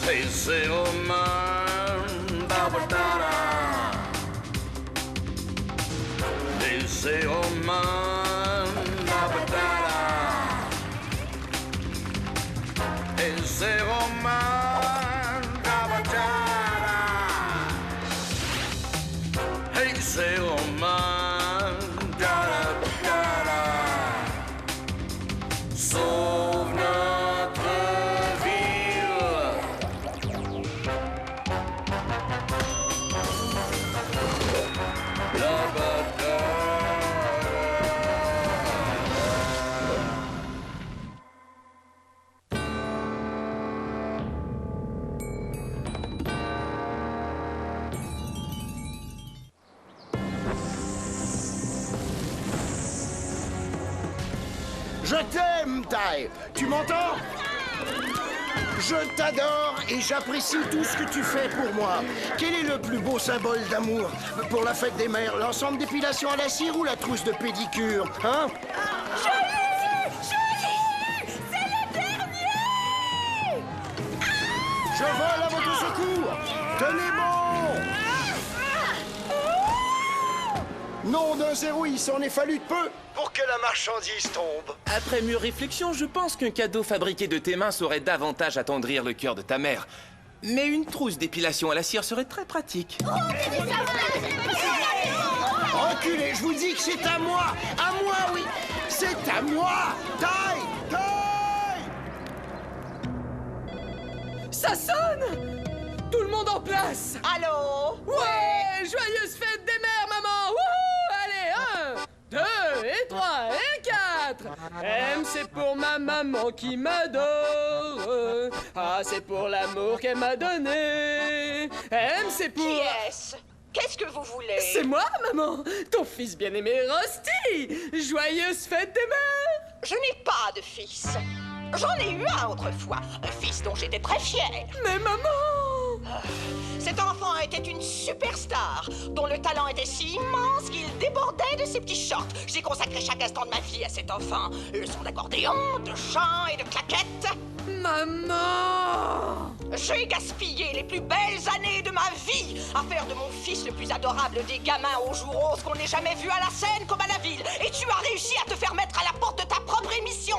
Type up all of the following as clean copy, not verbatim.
Hey, c'est Romain, da-ba-da-da. Hey, c'est Romain, da-ba-da-da. Hey, c'est Romain, da-ba-da-da. Hey, c'est Romain, da-da-da-da. Sauve notre ville. Je t'aime, Ty. Tu m'entends? Je t'adore et j'apprécie tout ce que tu fais pour moi. Quel est le plus beau symbole d'amour pour la fête des mères? L'ensemble d'épilation à la cire ou la trousse de pédicure? Hein? Je l'ai! C'est le dernier! Je vole à votre secours! Tenez bon! Nom d'un zéro, il s'en est fallu de peu pour que la marchandise tombe. Après mûre réflexion, je pense qu'un cadeau fabriqué de tes mains saurait davantage attendrir le cœur de ta mère. Mais une trousse d'épilation à la cire serait très pratique. Enculé, je vous dis que c'est à moi! À moi, oui! C'est à moi! Taille! Ça sonne! Tout le monde en place! Allô? Ouais! Joyeuse fête des mères, maman! Wouhou! Allez, 1, 2, et 3, et 4! M, c'est pour ma maman qui m'adore. A, c'est pour l'amour qu'elle m'a donné. M, c'est pour... Qui est-ce? Qu'est-ce que vous voulez? C'est moi, maman! Ton fils bien-aimé, Rusty! Joyeuse fête des mères! Je n'ai pas de fils. J'en ai eu un autrefois, un fils dont j'étais très fière. Mais maman! Cet enfant était une superstar, dont le talent était si immense qu'il débordait de ses petits shorts. J'ai consacré chaque instant de ma vie à cet enfant. Leçons d'accordéon, de chant et de claquettes. Maman! J'ai gaspillé les plus belles années de ma vie à faire de mon fils le plus adorable des gamins aux joues roses qu'on ait jamais vu à la scène comme à la ville. Et tu as réussi à te faire mettre à la porte de ta propre émission.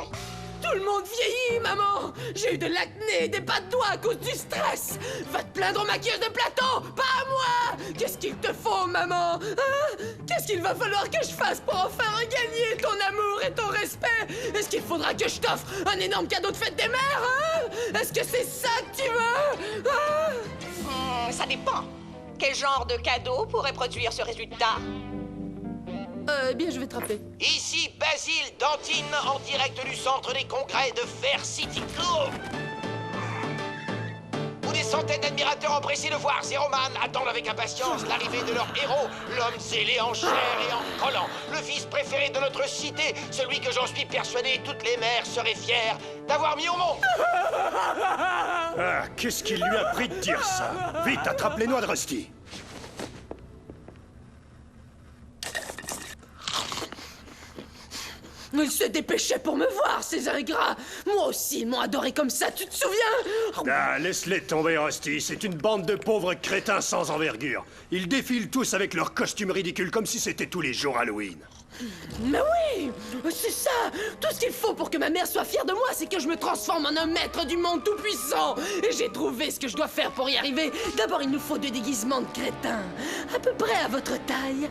Tout le monde vieillit, maman! J'ai eu de l'acné et des pas de doigts à cause du stress! Va te plaindre au maquillage de plateau, pas à moi! Qu'est-ce qu'il te faut, maman? Hein? Qu'est-ce qu'il va falloir que je fasse pour enfin regagner ton amour et ton respect? Est-ce qu'il faudra que je t'offre un énorme cadeau de fête des mères, hein? Est-ce que c'est ça que tu veux? Hein? Ça dépend. Quel genre de cadeau pourrait produire ce résultat? Bien, je vais te rappeler. Ici Basile Dantine en direct du centre des congrès de Fair City Club. Où des centaines d'admirateurs empressés de voir Zéroman attendent avec impatience l'arrivée de leur héros, l'homme zélé en chair et en collant, le fils préféré de notre cité, celui que j'en suis persuadé toutes les mères seraient fières d'avoir mis au monde. Ah, qu'est-ce qui lui a pris de dire ça? Vite, attrape les noix de Rusty. Ils se dépêchaient pour me voir, ces ingrats! Moi aussi, ils m'ont adoré comme ça, tu te souviens? Ah, laisse-les tomber, Rusty. C'est une bande de pauvres crétins sans envergure. Ils défilent tous avec leurs costumes ridicules comme si c'était tous les jours Halloween. Mais oui! C'est ça! Tout ce qu'il faut pour que ma mère soit fière de moi, c'est que je me transforme en un maître du monde tout-puissant! Et j'ai trouvé ce que je dois faire pour y arriver. D'abord, il nous faut 2 déguisements de crétins. À peu près à votre taille.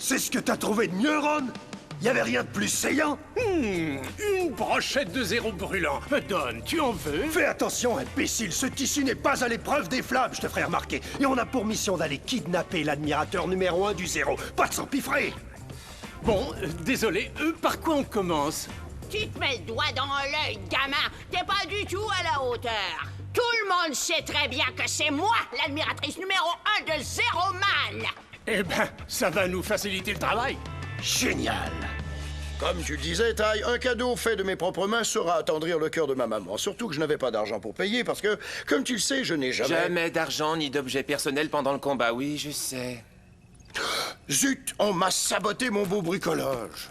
C'est ce que t'as trouvé de mieux, Ron? Y avait rien de plus saillant? Une brochette de zéro brûlant. Donne, tu en veux? Fais attention, imbécile, ce tissu n'est pas à l'épreuve des flammes, je te ferai remarquer. Et on a pour mission d'aller kidnapper l'admirateur numéro 1 du zéro. Pas de s'empiffrer. Bon, désolé, par quoi on commence? Tu te mets le doigt dans l'œil, gamin. T'es pas du tout à la hauteur. Tout le monde sait très bien que c'est moi, l'admiratrice numéro 1 de Zéroman. Eh ben, ça va nous faciliter le travail. Génial. Comme tu le disais, Ty, un cadeau fait de mes propres mains saura attendrir le cœur de ma maman. Surtout que je n'avais pas d'argent pour payer parce que, comme tu le sais, je n'ai jamais... Jamais d'argent ni d'objets personnels pendant le combat, oui, je sais. Zut, on m'a saboté mon beau bricolage.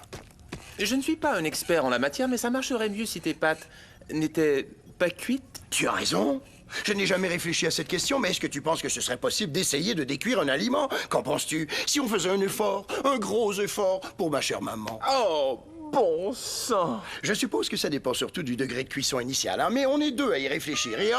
Je ne suis pas un expert en la matière, mais ça marcherait mieux si tes pattes n'étaient pas cuite? Tu as raison. Je n'ai jamais réfléchi à cette question, mais est-ce que tu penses que ce serait possible d'essayer de décuire un aliment? Qu'en penses-tu? Si on faisait un effort, un gros effort, pour ma chère maman. Oh, bon sang! Je suppose que ça dépend surtout du degré de cuisson initial, hein, mais on est deux à y réfléchir. Et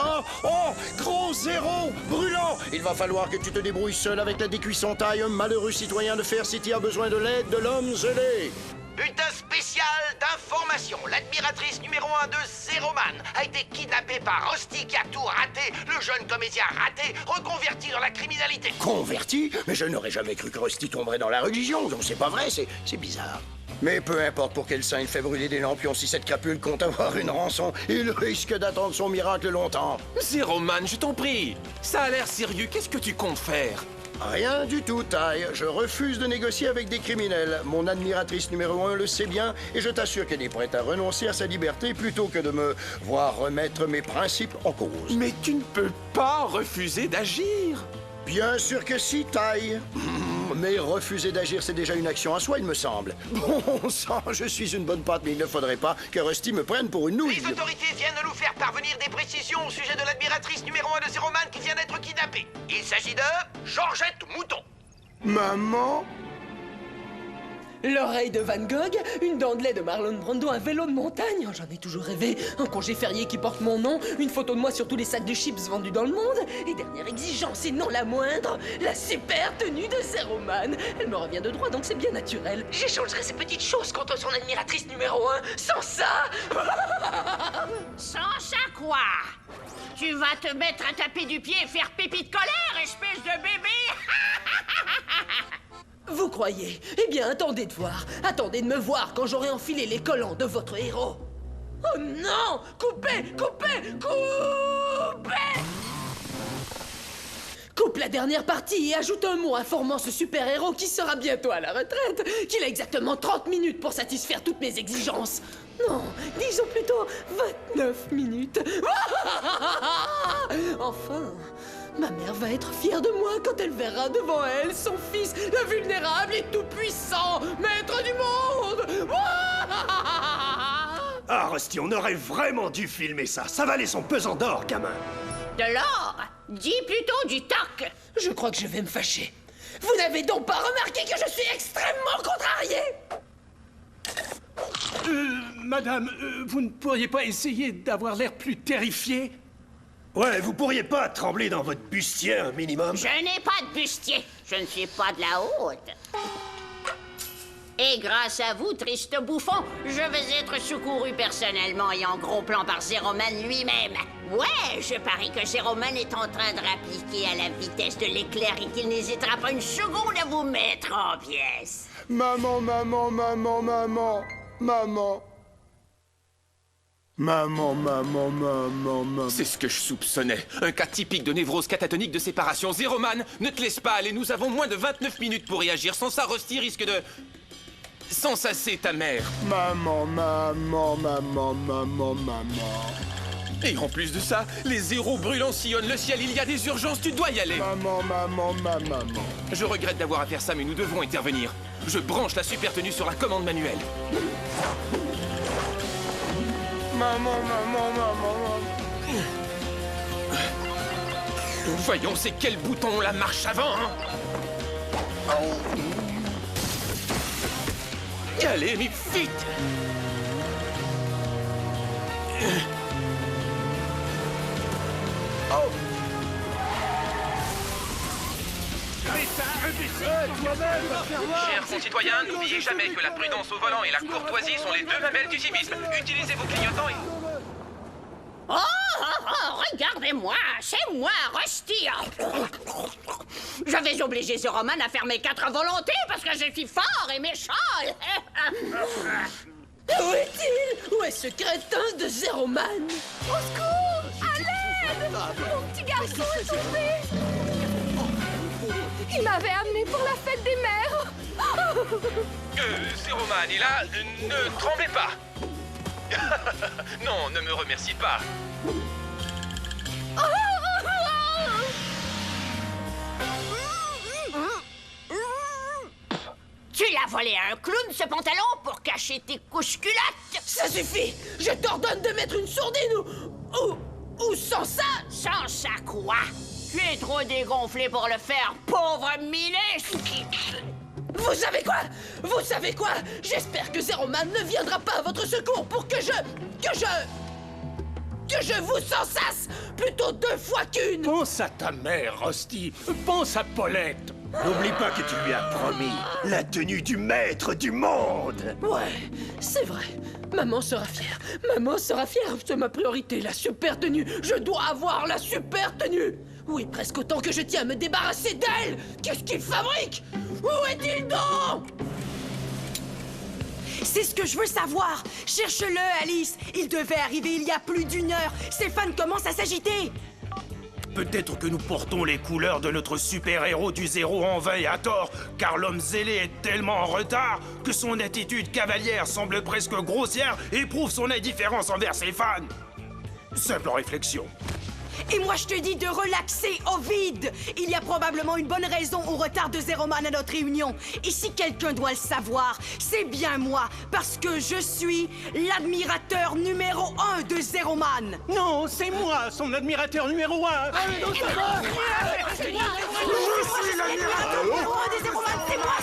gros zéro, brûlant! Il va falloir que tu te débrouilles seul avec la décuisson taille. Un malheureux citoyen de Fair City a besoin de l'aide de l'homme zélé. Bulletin spécial d'information. L'admiratrice numéro 1 de Zeroman a été kidnappée par Rusty qui a tout raté. Le jeune comédien raté, reconverti dans la criminalité. Converti? Mais je n'aurais jamais cru que Rusty tomberait dans la religion, donc c'est pas vrai, c'est bizarre. Mais peu importe pour quel saint il fait brûler des lampions, si cette crapule compte avoir une rançon, il risque d'attendre son miracle longtemps. Zeroman, je t'en prie! Ça a l'air sérieux, qu'est-ce que tu comptes faire? Rien du tout, Ty. Je refuse de négocier avec des criminels. Mon admiratrice numéro 1 le sait bien, et je t'assure qu'elle est prête à renoncer à sa liberté plutôt que de me voir remettre mes principes en cause. Mais tu ne peux pas refuser d'agir! Bien sûr que si, Ty. Mais refuser d'agir, c'est déjà une action en soi, il me semble. Bon sang, je suis une bonne patte, mais il ne faudrait pas que Rusty me prenne pour une nouille. Les autorités viennent de nous faire parvenir des précisions au sujet de l'admiratrice numéro 1 de Zeroman qui vient d'être kidnappée. Il s'agit de Georgette Mouton. Maman? L'oreille de Van Gogh, une dent de lait de Marlon Brando, un vélo de montagne, oh, j'en ai toujours rêvé, un congé férié qui porte mon nom, une photo de moi sur tous les sacs de chips vendus dans le monde, et dernière exigence, et non la moindre, la super tenue de Zeroman. Elle me revient de droit, donc c'est bien naturel. J'échangerai ces petites choses contre son admiratrice numéro 1. Sans ça... Sans ça quoi? Tu vas te mettre à taper du pied et faire pipi de colère, espèce de bébé? Vous croyez? Eh bien, attendez de voir. Attendez de me voir quand j'aurai enfilé les collants de votre héros. Oh non! Coupez! Coupez! Coupez! Coupe la dernière partie et ajoute un mot informant ce super-héros qui sera bientôt à la retraite, qu'il a exactement 30 minutes pour satisfaire toutes mes exigences. Non, disons plutôt 29 minutes. Enfin, ma mère va être fière de moi quand elle verra devant elle son fils, le vulnérable et tout-puissant, maître du monde. Ah, Rusty, on aurait vraiment dû filmer ça. Ça valait son pesant d'or, gamin. De l'or? Dis plutôt du toc. Je crois que je vais me fâcher. Vous n'avez donc pas remarqué que je suis extrêmement contrarié? Madame, vous ne pourriez pas essayer d'avoir l'air plus terrifié? Ouais, vous pourriez pas trembler dans votre bustier un minimum? Je n'ai pas de bustier. Je ne suis pas de la haute. Et grâce à vous, triste bouffon, je vais être secouru personnellement et en gros plan par Zeroman lui-même. Ouais, je parie que Zeroman est en train de rappliquer à la vitesse de l'éclair et qu'il n'hésitera pas une seconde à vous mettre en pièces. Maman, maman, maman, maman, maman. Maman, maman, maman, maman. C'est ce que je soupçonnais. Un cas typique de névrose catatonique de séparation. Zeroman, ne te laisse pas aller. Nous avons moins de 29 minutes pour réagir. Sans ça, Rusty risque de... censer ta mère. Maman, maman, maman, maman, maman. Et en plus de ça, les zéros brûlants sillonnent le ciel. Il y a des urgences, tu dois y aller. Maman, maman, maman. Je regrette d'avoir à faire ça, mais nous devons intervenir. Je branche la super tenue sur la commande manuelle. Maman, maman, maman. Voyons, c'est quel bouton la marche avant, hein? Allez, mais vite! Oh! Chers concitoyens, n'oubliez jamais que la prudence au volant et la courtoisie sont les deux mamelles du civisme. Utilisez vos clignotants et... Oh, regardez-moi, c'est moi, Rusty. Je vais obliger Zeroman à faire mes 4 volontés parce que je suis fort et méchant. Où est-il? Où est ce crétin de Zeroman? Au secours! À l'aide! Mon petit garçon est tombé! Il m'avait amené pour la fête des mères! Zeroman est là, ne tremblez pas. Non, ne me remercie pas. Tu l'as volé à un clown, ce pantalon, pour cacher tes couches culottes. Ça suffit! Je t'ordonne de mettre une sourdine Ou sans ça? Sans ça quoi? Tu es trop dégonflé pour le faire, pauvre ministre! Vous savez quoi? Vous savez quoi? J'espère que Zero Man ne viendra pas à votre secours pour que je vous sensasse plutôt 2 fois qu'une! Pense à ta mère, Rusty. Pense à Paulette. N'oublie pas que tu lui as promis la tenue du maître du monde. Ouais, c'est vrai. Maman sera fière. Maman sera fière. C'est ma priorité, la super tenue. Je dois avoir la super tenue. Oui, presque autant que je tiens à me débarrasser d'elle. Qu'est-ce qu'il fabrique? Où est-il donc? C'est ce que je veux savoir. Cherche-le, Alice. Il devait arriver il y a plus d'1 heure. Stéphane commence à s'agiter. Peut-être que nous portons les couleurs de notre super-héros du zéro en vain et à tort, car l'homme zélé est tellement en retard que son attitude cavalière semble presque grossière et prouve son indifférence envers ses fans. Simple réflexion. Et moi, je te dis de relaxer, Ovid. Il y a probablement une bonne raison au retard de Zero Man à notre réunion. Et si quelqu'un doit le savoir, c'est bien moi, parce que je suis l'admirateur numéro 1 de Zero Man. Non, c'est moi, son admirateur numéro 1. Je suis l'admirateur numéro 1 de Zero Man, c'est moi.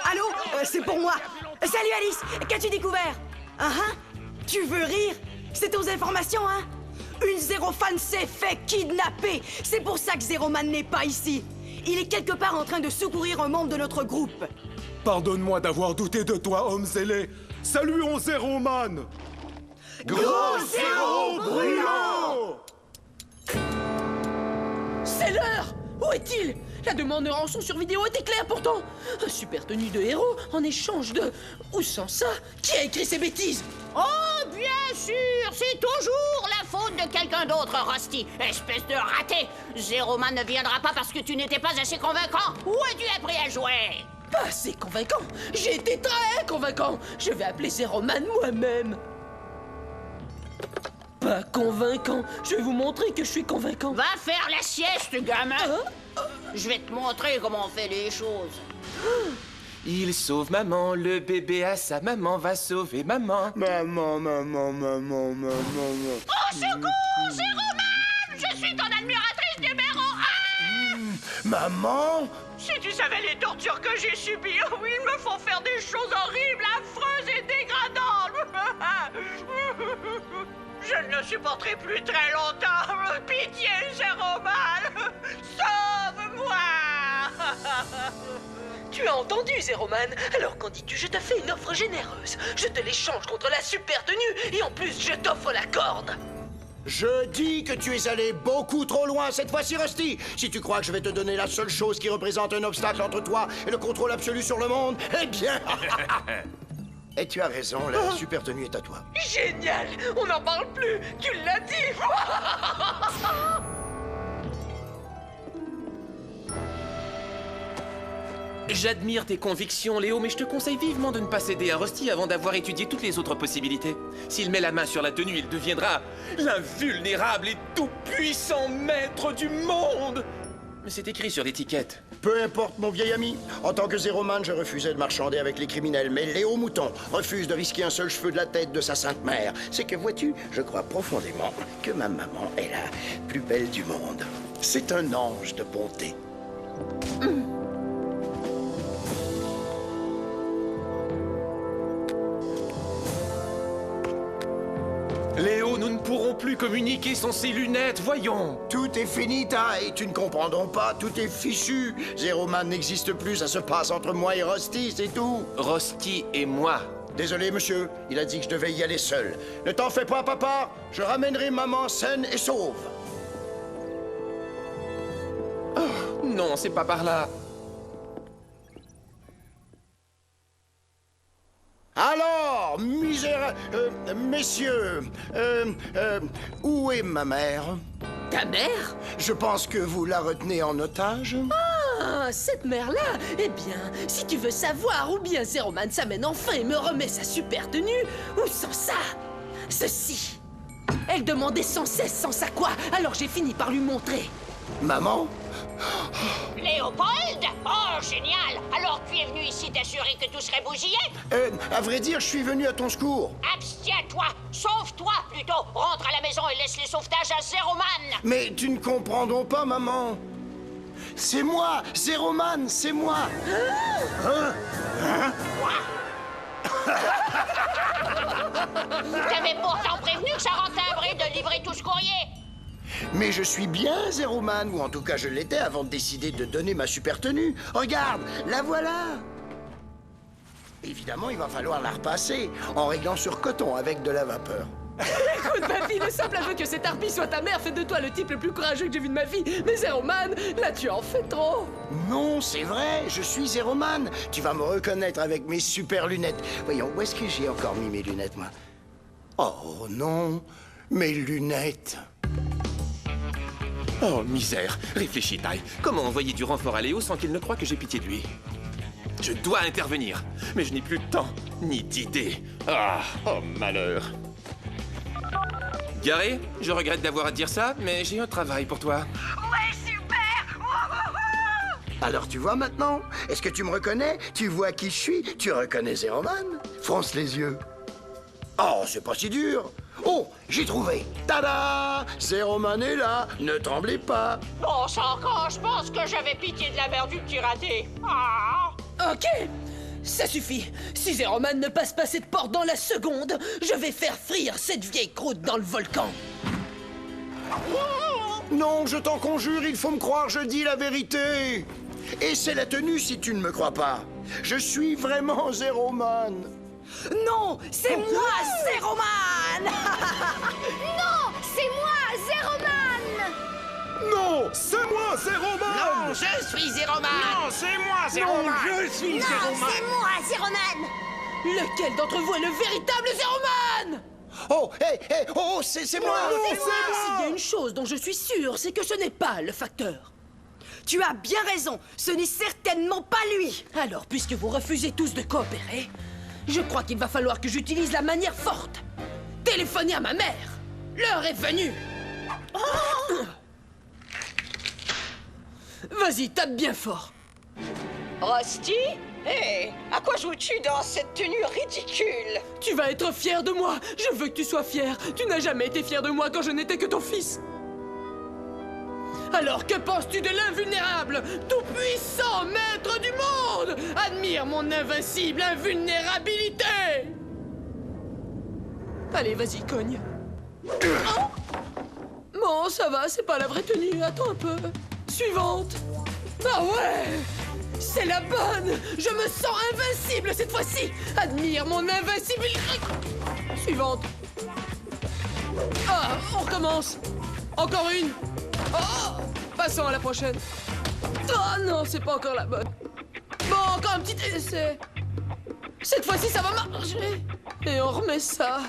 Allô, c'est pour moi. Salut, Alice, qu'as-tu découvert? Tu veux rire? C'est aux informations, hein? Une Zero Fan s'est fait kidnapper. C'est pour ça que Zero Man n'est pas ici. Il est quelque part en train de secourir un membre de notre groupe. Pardonne-moi d'avoir douté de toi, homme zélé. Saluons Zero Man. Gros Zéro brûlant! C'est l'heure! Où est-il? La demande de rançon sur vidéo était claire pourtant. Un super tenue de héros en échange de... Ou sans ça? Qui a écrit ces bêtises? Oh, bien sûr! C'est toujours la faute de quelqu'un d'autre, Rusty! Espèce de raté! Zero Man ne viendra pas parce que tu n'étais pas assez convaincant! Où as-tu appris à jouer? Pas assez convaincant! J'ai été très convaincant! Je vais appeler Zero Man moi-même! Pas convaincant! Je vais vous montrer que je suis convaincant! Va faire la sieste, gamin! Je vais te montrer comment on fait les choses. Il sauve maman, le bébé à sa maman va sauver maman. Maman. Au secours, Zero Man! Je suis ton admiratrice numéro 1! Maman? Si tu savais les tortures que j'ai subies, oui, ils me font faire des choses horribles, affreuses et dégradantes. Je ne le supporterai plus très longtemps. Pitié, Zero Man! Sauve-moi! Tu as entendu, Zero Man? Alors qu'en dis-tu? Je te fais une offre généreuse. Je te l'échange contre la super tenue et en plus, je t'offre la corde. Je dis que tu es allé beaucoup trop loin cette fois-ci, Rusty. Si tu crois que je vais te donner la seule chose qui représente un obstacle entre toi et le contrôle absolu sur le monde, eh bien... Et tu as raison, la super tenue est à toi. Génial! On n'en parle plus! Tu l'as dit! J'admire tes convictions, Léo, mais je te conseille vivement de ne pas céder à Rusty avant d'avoir étudié toutes les autres possibilités. S'il met la main sur la tenue, il deviendra l'invulnérable et tout-puissant maître du monde. Mais c'est écrit sur l'étiquette. Peu importe, mon vieil ami. En tant que Zero Man, je refusais de marchander avec les criminels. Mais Léo Mouton refuse de risquer un seul cheveu de la tête de sa sainte mère. C'est que, vois-tu, je crois profondément que ma maman est la plus belle du monde. C'est un ange de bonté. Léo, nous ne pourrons plus communiquer sans ces lunettes, voyons. Tout est fini, Ty. Tu ne comprends donc pas, tout est fichu. Zero Man n'existe plus, ça se passe entre moi et Rusty, c'est tout. Rusty et moi. Désolé, monsieur, il a dit que je devais y aller seul. Ne t'en fais pas, papa, je ramènerai maman saine et sauve. Oh, non, c'est pas par là. Alors, messieurs, où est ma mère? Ta mère? Je pense que vous la retenez en otage. Ah, cette mère-là? Eh bien, si tu veux savoir où bien Zero Man s'amène enfin et me remet sa super tenue, ou sans ça, ceci. Elle demandait sans cesse sans ça quoi, alors j'ai fini par lui montrer. Maman? Léopold? Oh, génial! Alors tu es venu ici t'assurer que tout serait bousillé? À vrai dire, je suis venu à ton secours. Abstiens-toi! Sauve-toi, plutôt! Rentre à la maison laisse les sauvetages à Zeroman. Mais tu ne comprends donc pas, maman. C'est moi, Zeroman, c'est moi. Hein? T'avais pourtant prévenu que ça rend timbré de livrer tout ce courrier. Mais je suis bien Zeroman, ou en tout cas je l'étais avant de décider de donner ma super tenue. Regarde, la voilà. Évidemment, il va falloir la repasser en réglant sur coton avec de la vapeur. Écoute, ma fille, le simple aveu que cette harpie soit ta mère fait de toi le type le plus courageux que j'ai vu de ma vie. Mais Zeroman, là tu en fais trop. Non, c'est vrai, je suis Zeroman. Tu vas me reconnaître avec mes super lunettes. Voyons, où est-ce que j'ai encore mis mes lunettes, moi? Oh non, mes lunettes. Oh, misère. Réfléchis, Tai. Comment envoyer du renfort à Léo sans qu'il ne croie que j'ai pitié de lui? Je dois intervenir, mais je n'ai plus de temps, ni d'idée. Ah, oh malheur. Garé, je regrette d'avoir à te dire ça, mais j'ai un travail pour toi. Ouais, super! Alors tu vois maintenant? Est-ce que tu me reconnais? Tu vois qui je suis? Tu reconnais Zeroman? Fronce les yeux. Oh, c'est pas si dur. Oh, j'ai trouvé. Tada! Zeroman est là. Ne tremblez pas. Bon sang, quand je pense que j'avais pitié de la mère du petit raté. Ah! Ok, ça suffit. Si Zeroman ne passe pas cette porte dans la seconde, je vais faire frire cette vieille croûte dans le volcan. Non, je t'en conjure, il faut me croire, je dis la vérité. Et c'est la tenue si tu ne me crois pas. Je suis vraiment Zeroman. Non, c'est moi, Zeroman. Non, c'est moi, Zeroman. Non, c'est moi, Zeroman. Non, je suis Zeroman. Non, c'est moi, Zeroman. Je suis Zeroman. moi, Zeroman. Lequel d'entre vous est le véritable Zeroman? Oh, hé, oh, c'est moi. S'il y a une chose dont je suis sûr, c'est que ce n'est pas le facteur. Tu as bien raison, ce n'est certainement pas lui. Alors, puisque vous refusez tous de coopérer, je crois qu'il va falloir que j'utilise la manière forte. Téléphoner à ma mère. L'heure est venue. Vas-y, tape bien fort. Rusty? Hé, à quoi joues-tu dans cette tenue ridicule? Tu vas être fier de moi. Je veux que tu sois fier. Tu n'as jamais été fier de moi quand je n'étais que ton fils. Alors, que penses-tu de l'invulnérable, tout-puissant maître du monde? Admire mon invincible invulnérabilité. Allez, vas-y, cogne. Oh! Bon, ça va, c'est pas la vraie tenue. Attends un peu. Suivante. Ah ouais! C'est la bonne! Je me sens invincible cette fois-ci! Admire mon invincibilité! Suivante. Ah, on recommence. Encore une. Oh! Passons à la prochaine. Oh non, c'est pas encore la bonne. Bon, encore un petit essai. Cette fois-ci, ça va marcher. Et on remet ça.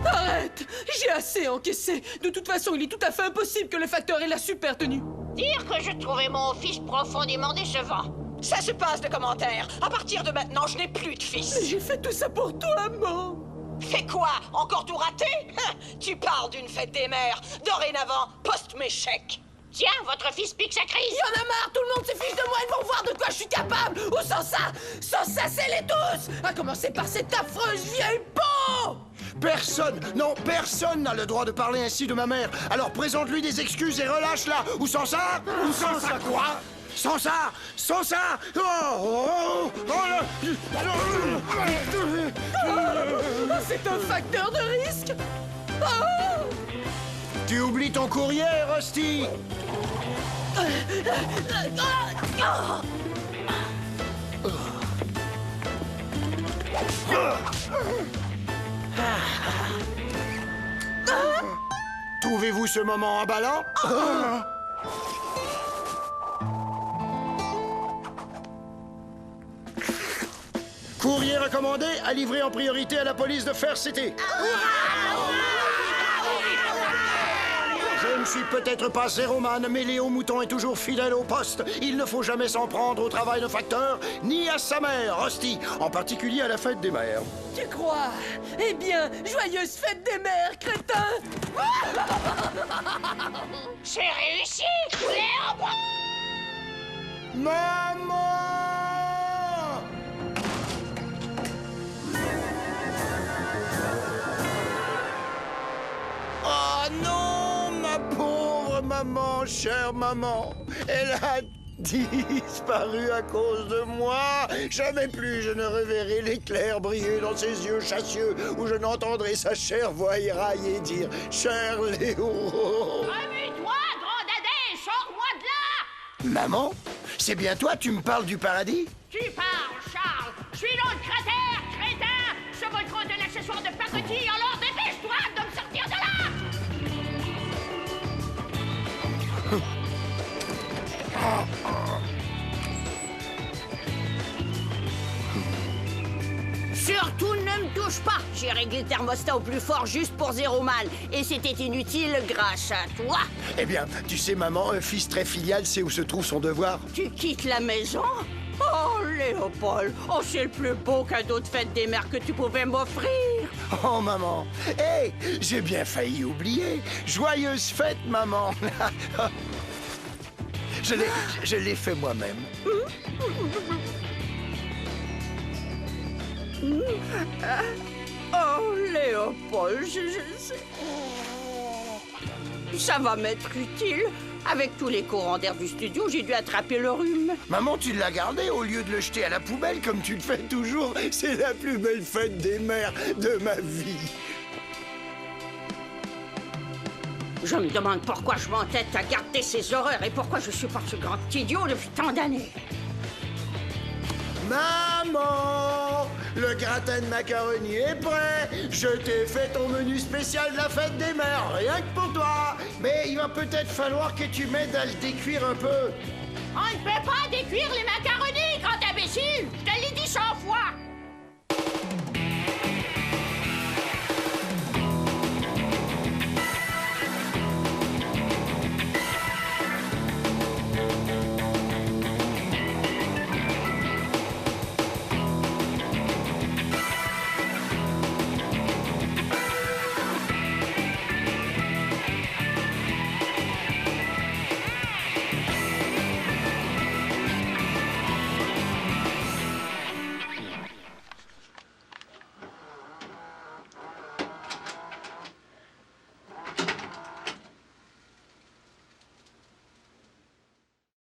Arrête! J'ai assez encaissé. De toute façon, il est tout à fait impossible que le facteur ait la super tenue. Dire que je trouvais mon fils profondément décevant. Ça se passe de commentaires. À partir de maintenant, je n'ai plus de fils. Mais j'ai fait tout ça pour toi, maman. Fais quoi? Encore tout raté? Tu parles d'une fête des mères. Dorénavant, poste mes chèques. Tiens, votre fils pique sa crise. Il y en a marre, tout le monde se fiche de moi, ils vont voir de quoi je suis capable. Ou sans ça, c'est les tous. À commencer par cette affreuse vieille peau. Personne, non, personne n'a le droit de parler ainsi de ma mère. Alors présente-lui des excuses et relâche-la. Ou sans ça? Ou sans ça quoi? Sans ça! Sans ça! C'est un facteur de risque. Oh! Tu oublies ton courrier, Rusty! Trouvez-vous ce moment emballant? Courrier recommandé à livrer en priorité à la police de Fair City. Je ne suis peut-être pas Zeroman, mais Léo Mouton est toujours fidèle au poste. Il ne faut jamais s'en prendre au travail de facteur, ni à sa mère, Rusty, en particulier à la fête des mères. Tu crois? Eh bien, joyeuse fête des mères, crétin! J'ai réussi! Léo! Maman! maman, chère maman, elle a disparu à cause de moi. Jamais plus je ne reverrai l'éclair briller dans ses yeux chassieux, ou je n'entendrai sa chère voix érailler dire « Cher Léo ». Remue-toi, grand dadais, sors-moi de là! Maman, c'est bien toi, tu me parles du paradis? Tu parles, Charles! Je suis dans le cratère, crétin! Ce volcan est un accessoire de pacotille, alors dépêche-toi de me sortir de là! Surtout ne me touche pas! J'ai réglé le thermostat au plus fort juste pour Zéroman, et c'était inutile grâce à toi! Eh bien, tu sais, maman, un fils très filial sait où se trouve son devoir. Tu quittes la maison? Oh, Léopold! Oh, c'est le plus beau cadeau de fête des mères que tu pouvais m'offrir! Oh, maman! Hé, j'ai bien failli oublier! Joyeuse fête, maman! Je l'ai fait moi-même. Oh, Léopold, ça va m'être utile. Avec tous les courants d'air du studio, j'ai dû attraper le rhume. Maman, tu l'as gardé au lieu de le jeter à la poubelle comme tu le fais toujours. C'est la plus belle fête des mères de ma vie. Je me demande pourquoi je m'entête à garder ces horreurs et pourquoi je suis pas ce grand idiot depuis tant d'années. Maman, le gratin de macaroni est prêt. Je t'ai fait ton menu spécial de la fête des mères, rien que pour toi. Mais il va peut-être falloir que tu m'aides à le décuire un peu. On ne peut pas décuire les macarons!